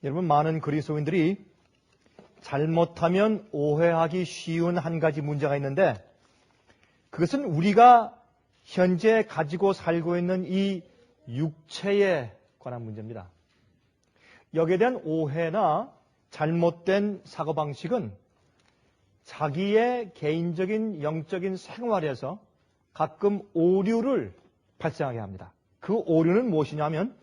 여러분, 많은 그리스도인들이 잘못하면 오해하기 쉬운 한 가지 문제가 있는데, 그것은 우리가 현재 가지고 살고 있는 이 육체에 관한 문제입니다. 여기에 대한 오해나 잘못된 사고방식은 자기의 개인적인 영적인 생활에서 가끔 오류를 발생하게 합니다. 그 오류는 무엇이냐면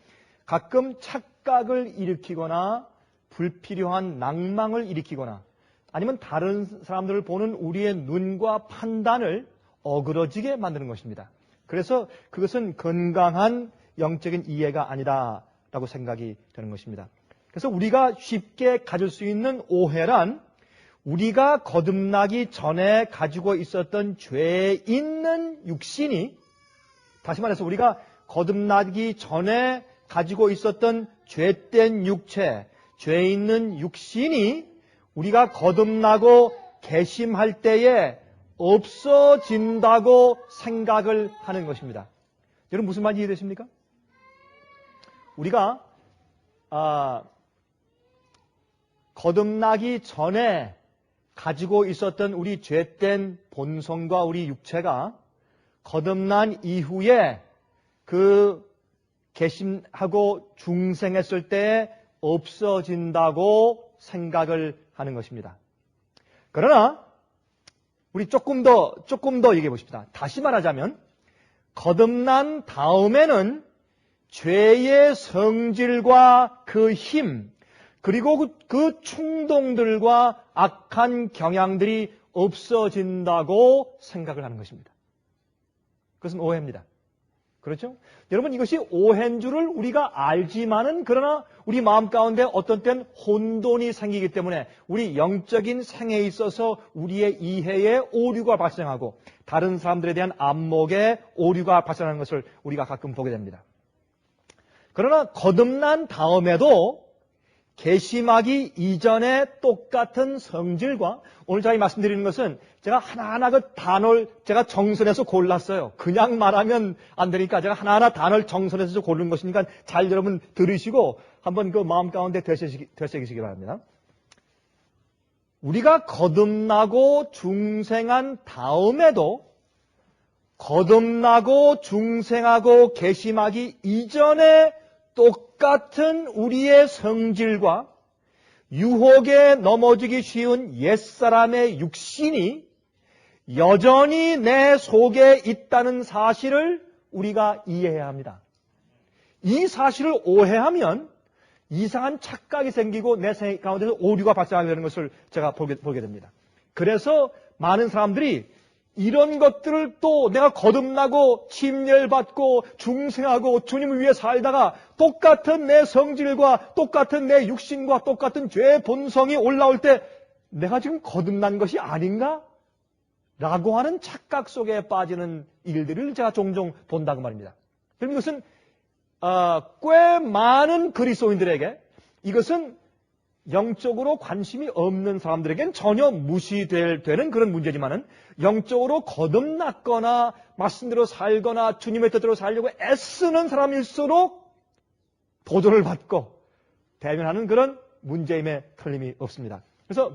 가끔 착각을 일으키거나 불필요한 낭망을 일으키거나 아니면 다른 사람들을 보는 우리의 눈과 판단을 어그러지게 만드는 것입니다. 그래서 그것은 건강한 영적인 이해가 아니다라고 생각이 되는 것입니다. 그래서 우리가 쉽게 가질 수 있는 오해란 우리가 거듭나기 전에 가지고 있었던 죄 있는 육신이, 다시 말해서 우리가 거듭나기 전에 가지고 있었던 죄된 육체, 죄 있는 육신이 우리가 거듭나고 개심할 때에 없어진다고 생각을 하는 것입니다. 여러분, 무슨 말인지 이해되십니까? 우리가 거듭나기 전에 가지고 있었던 우리 죄된 본성과 우리 육체가 거듭난 이후에 그 개심하고 중생했을 때 없어진다고 생각을 하는 것입니다. 그러나 우리 조금 더 얘기해 보십시다. 다시 말하자면 거듭난 다음에는 죄의 성질과 그 힘, 그리고 그 충동들과 악한 경향들이 없어진다고 생각을 하는 것입니다. 그것은 오해입니다. 그렇죠? 여러분, 이것이 오해인 줄을 우리가 알지만은 그러나 우리 마음 가운데 어떤 때는 혼돈이 생기기 때문에 우리 영적인 생애에 있어서 우리의 이해에 오류가 발생하고 다른 사람들에 대한 안목에 오류가 발생하는 것을 우리가 가끔 보게 됩니다. 그러나 거듭난 다음에도 개심하기 이전에 똑같은 성질과, 오늘 제가 말씀드리는 것은 제가 하나하나 그 단어를 제가 정선해서 골랐어요. 그냥 말하면 안 되니까 제가 하나하나 단어를 정선해서 고른 것이니까 잘 여러분 들으시고 한번 그 마음 가운데 되새기시기 바랍니다. 우리가 거듭나고 중생한 다음에도 거듭나고 중생하고 개심하기 이전에 똑같은 우리의 성질과 유혹에 넘어지기 쉬운 옛사람의 육신이 여전히 내 속에 있다는 사실을 우리가 이해해야 합니다. 이 사실을 오해하면 이상한 착각이 생기고 내 생애 가운데서 오류가 발생하게 되는 것을 제가 보게 됩니다. 그래서 많은 사람들이 이런 것들을 또 내가 거듭나고 침례받고 중생하고 주님을 위해 살다가 똑같은 내 성질과 똑같은 내 육신과 똑같은 죄의 본성이 올라올 때 내가 지금 거듭난 것이 아닌가? 라고 하는 착각 속에 빠지는 일들을 제가 종종 본다고 말입니다. 그럼 이것은 꽤 많은 그리스도인들에게, 이것은 영적으로 관심이 없는 사람들에겐 전혀 무시되는 그런 문제지만은 영적으로 거듭났거나 말씀대로 살거나 주님의 뜻대로 살려고 애쓰는 사람일수록 도전을 받고 대면하는 그런 문제임에 틀림이 없습니다. 그래서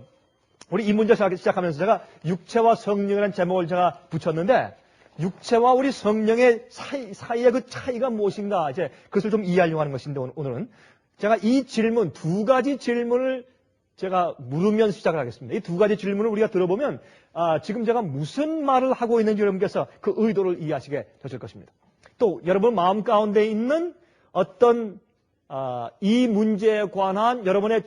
우리 이 문제 시작하면서 제가 육체와 성령이라는 제목을 제가 붙였는데, 육체와 우리 성령의 사이의 그 차이가 무엇인가, 이제 그것을 좀 이해하려고 하는 것인데, 오늘은 제가 이 질문, 두 가지 질문을 제가 물으면서 시작을 하겠습니다. 이 두 가지 질문을 우리가 들어보면 지금 제가 무슨 말을 하고 있는지 여러분께서 그 의도를 이해하시게 되실 것입니다. 또 여러분 마음 가운데 있는 어떤 이 문제에 관한 여러분의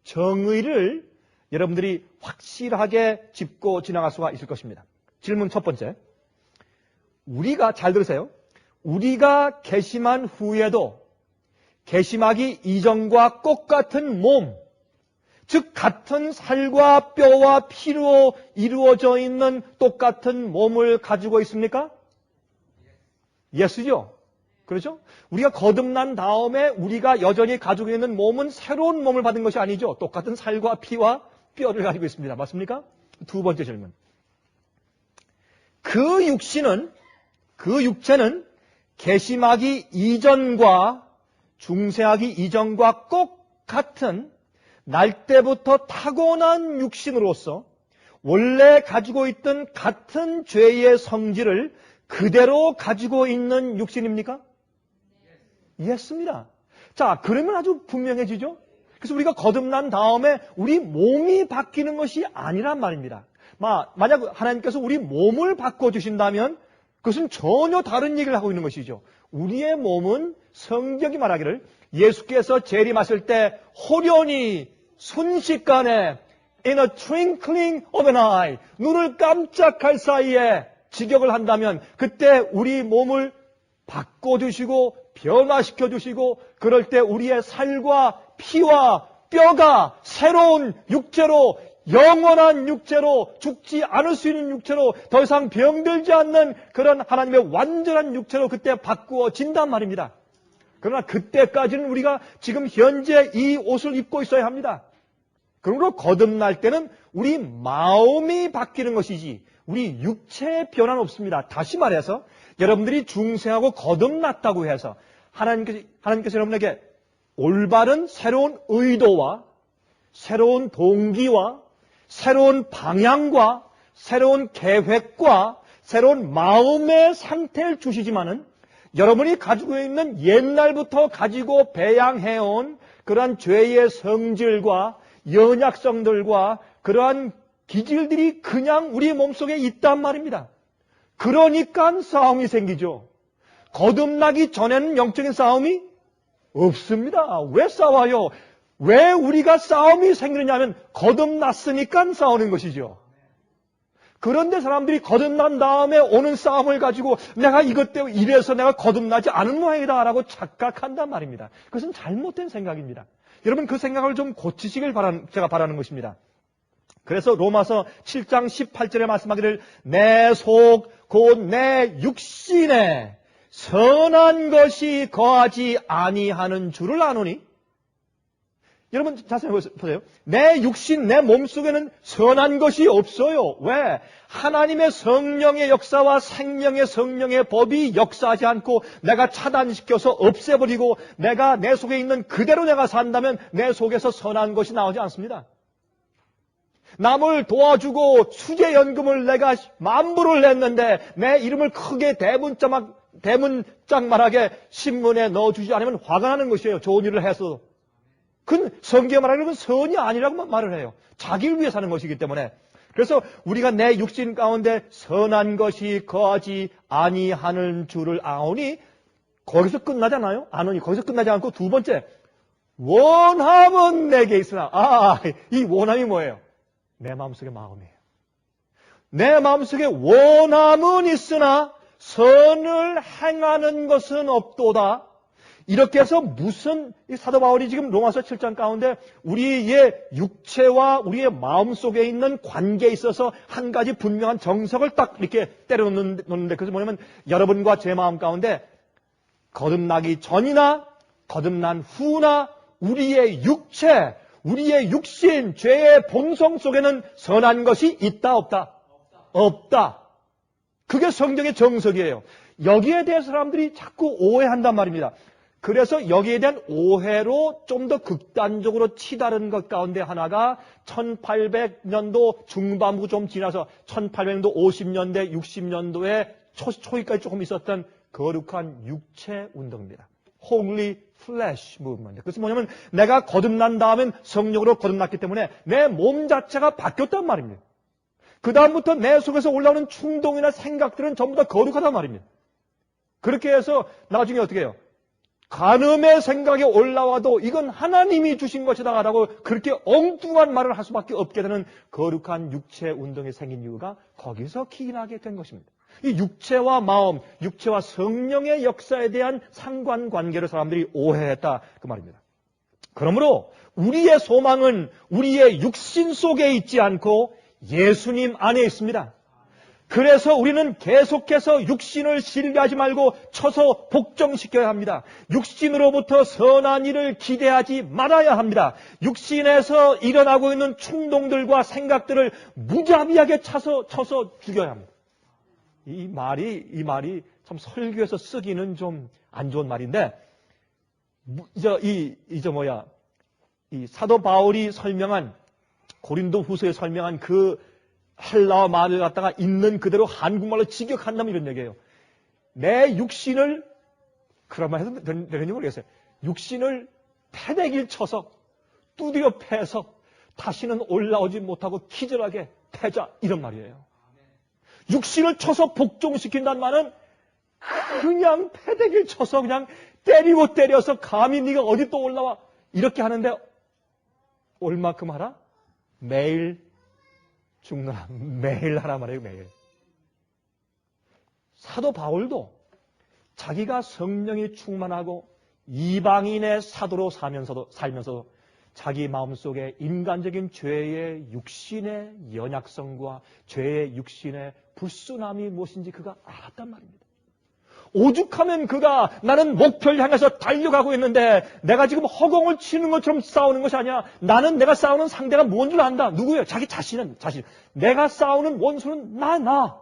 정의를 여러분들이 확실하게 짚고 지나갈 수가 있을 것입니다. 질문 첫 번째. 우리가, 잘 들으세요. 우리가 개심한 후에도 개심하기 이전과 똑같은 몸, 즉 같은 살과 뼈와 피로 이루어져 있는 똑같은 몸을 가지고 있습니까? 예스죠? 그렇죠? 우리가 거듭난 다음에 우리가 여전히 가지고 있는 몸은 새로운 몸을 받은 것이 아니죠. 똑같은 살과 피와 뼈를 가지고 있습니다. 맞습니까? 두 번째 질문. 그 육체는 개심하기 이전과 중생하기 이전과 똑같은 날 때부터 타고난 육신으로서 원래 가지고 있던 같은 죄의 성질을 그대로 가지고 있는 육신입니까? 예스입니다. 자, 그러면 아주 분명해지죠? 그래서 우리가 거듭난 다음에 우리 몸이 바뀌는 것이 아니란 말입니다. 만약 하나님께서 우리 몸을 바꿔주신다면 그것은 전혀 다른 얘기를 하고 있는 것이죠. 우리의 몸은 성경이 말하기를 예수께서 재림하실 때 호련히 순식간에 in a twinkling of an eye 눈을 깜짝할 사이에 직역을 한다면 그때 우리 몸을 바꿔주시고 변화시켜주시고 그럴 때 우리의 살과 피와 뼈가 새로운 육체로 영원한 육체로 죽지 않을 수 있는 육체로 더 이상 병들지 않는 그런 하나님의 완전한 육체로 그때 바꾸어진단 말입니다. 그러나 그때까지는 우리가 지금 현재 이 옷을 입고 있어야 합니다. 그러므로 거듭날 때는 우리 마음이 바뀌는 것이지 우리 육체의 변화는 없습니다. 다시 말해서 여러분들이 중생하고 거듭났다고 해서 하나님께서 여러분에게 올바른 새로운 의도와 새로운 동기와 새로운 방향과 새로운 계획과 새로운 마음의 상태를 주시지만은 여러분이 가지고 있는 옛날부터 가지고 배양해온 그러한 죄의 성질과 연약성들과 그러한 기질들이 그냥 우리 몸속에 있단 말입니다. 그러니까 싸움이 생기죠. 거듭나기 전에는 영적인 싸움이 없습니다. 왜 싸워요? 왜 우리가 싸움이 생기느냐 하면 거듭났으니까 싸우는 것이죠. 그런데 사람들이 거듭난 다음에 오는 싸움을 가지고 내가 이것 때문에 이래서 내가 거듭나지 않은 모양이다 라고 착각한단 말입니다. 그것은 잘못된 생각입니다. 여러분 그 생각을 좀 고치시길 제가 바라는 것입니다. 그래서 로마서 7장 18절에 말씀하기를 내 속 곧 내 육신에 선한 것이 거하지 아니하는 줄을 아노니 여러분 자세히 보세요. 내 육신, 내 몸속에는 선한 것이 없어요. 왜? 하나님의 성령의 역사와 생명의 성령의 법이 역사하지 않고 내가 차단시켜서 없애버리고 내가 내 속에 있는 그대로 내가 산다면 내 속에서 선한 것이 나오지 않습니다. 남을 도와주고 수재연금을 내가 만불을 냈는데 내 이름을 크게 대문짝만하게 신문에 넣어주지 않으면 화가 나는 것이에요. 좋은 일을 해서. 그건 성경에 말하는 선이 아니라고 말을 해요. 자기를 위해 사는 것이기 때문에. 그래서 우리가 내 육신 가운데 선한 것이 거하지 아니하는 줄을 아오니 거기서 끝나잖아요. 아노니 거기서 끝나지 않고 두 번째 원함은 내게 있으나 이 원함이 뭐예요? 내 마음속의 마음이에요. 내 마음속에 원함은 있으나 선을 행하는 것은 없도다. 이렇게 해서 무슨 사도 바울이 지금 로마서 7장 가운데 우리의 육체와 우리의 마음 속에 있는 관계에 있어서 한 가지 분명한 정석을 딱 이렇게 때려놓는데 그것이 뭐냐면 여러분과 제 마음 가운데 거듭나기 전이나 거듭난 후나 우리의 육체, 우리의 육신, 죄의 본성 속에는 선한 것이 있다 없다? 없다. 그게 성경의 정석이에요. 여기에 대해서 사람들이 자꾸 오해한단 말입니다. 그래서 여기에 대한 오해로 좀 더 극단적으로 치다른 것 가운데 하나가 1800년도 중반부 좀 지나서 1800년도 50년대, 60년도에 초기까지 조금 있었던 거룩한 육체 운동입니다. Holy Flesh Movement. 그것은 뭐냐면 내가 거듭난 다음엔 성령으로 거듭났기 때문에 내 몸 자체가 바뀌었단 말입니다. 그 다음부터 내 속에서 올라오는 충동이나 생각들은 전부 다 거룩하단 말입니다. 그렇게 해서 나중에 어떻게 해요? 간음의 생각이 올라와도 이건 하나님이 주신 것이다 라고 그렇게 엉뚱한 말을 할 수밖에 없게 되는 거룩한 육체 운동이 생긴 이유가 거기서 기인하게 된 것입니다. 이 육체와 마음, 육체와 성령의 역사에 대한 상관관계를 사람들이 오해했다 그 말입니다. 그러므로 우리의 소망은 우리의 육신 속에 있지 않고 예수님 안에 있습니다. 그래서 우리는 계속해서 육신을 신뢰하지 말고 쳐서 복종시켜야 합니다. 육신으로부터 선한 일을 기대하지 말아야 합니다. 육신에서 일어나고 있는 충동들과 생각들을 무자비하게 쳐서 죽여야 합니다. 이 말이 참 설교에서 쓰기는 좀 안 좋은 말인데, 이 사도 바울이 설명한 고린도 후서에 설명한 그 헬라어 말을 갖다가 있는 그대로 한국말로 직역한다면 이런 얘기예요. 내 육신을, 그런 말 해도 되는지 모르겠어요. 육신을 패대기를 쳐서 두드려 패서 다시는 올라오지 못하고 기절하게 패자, 이런 말이에요. 육신을 쳐서 복종시킨다는 말은 그냥 패대기를 쳐서 그냥 때리고 때려서 감히 네가 어디 또 올라와, 이렇게 하는데 얼마큼 하라? 매일 죽느라, 매일 하라 말이에요. 매일. 사도 바울도 자기가 성령이 충만하고 이방인의 사도로 살면서도 자기 마음속에 인간적인 죄의 육신의 연약성과 죄의 육신의 불순함이 무엇인지 그가 알았단 말입니다. 오죽하면 그가 나는 목표를 향해서 달려가고 있는데 내가 지금 허공을 치는 것처럼 싸우는 것이 아니야. 나는 내가 싸우는 상대가 뭔 줄 안다. 누구예요? 자기 자신. 내가 싸우는 원수는 나.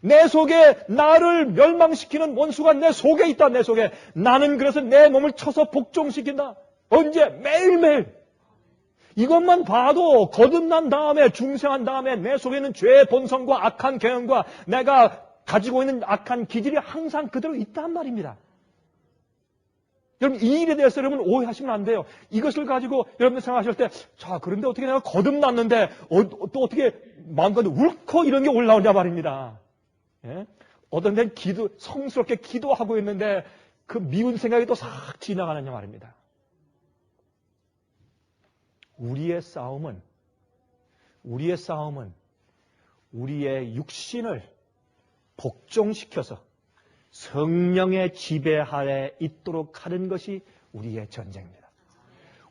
내 속에 나를 멸망시키는 원수가 내 속에 있다. 내 속에. 나는 그래서 내 몸을 쳐서 복종시킨다. 언제? 매일매일. 이것만 봐도 거듭난 다음에, 중생한 다음에 내 속에 있는 죄의 본성과 악한 경영과 내가 가지고 있는 악한 기질이 항상 그대로 있단 말입니다. 여러분, 이 일에 대해서 여러분 오해하시면 안 돼요. 이것을 가지고 여러분들 생각하실 때, 자, 그런데 어떻게 내가 거듭났는데 또 어떻게 마음가짐 울컥 이런 게 올라오냐 말입니다. 예? 어떤 데는 성스럽게 기도하고 있는데 그 미운 생각이 또 싹 지나가느냐 말입니다. 우리의 싸움은 우리의 육신을 복종시켜서 성령의 지배하에 있도록 하는 것이 우리의 전쟁입니다.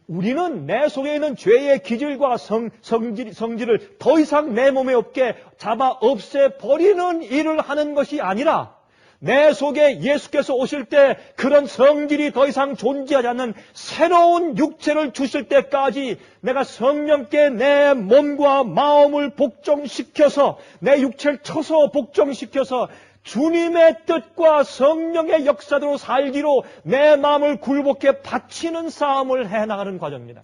우리는 내 속에 있는 죄의 기질과 성질을 더 이상 내 몸에 없게 잡아 없애버리는 일을 하는 것이 아니라 내 속에 예수께서 오실 때 그런 성질이 더 이상 존재하지 않는 새로운 육체를 주실 때까지 내가 성령께 내 몸과 마음을 복종시켜서 내 육체를 쳐서 복종시켜서 주님의 뜻과 성령의 역사대로 살기로 내 마음을 굴복해 바치는 싸움을 해나가는 과정입니다.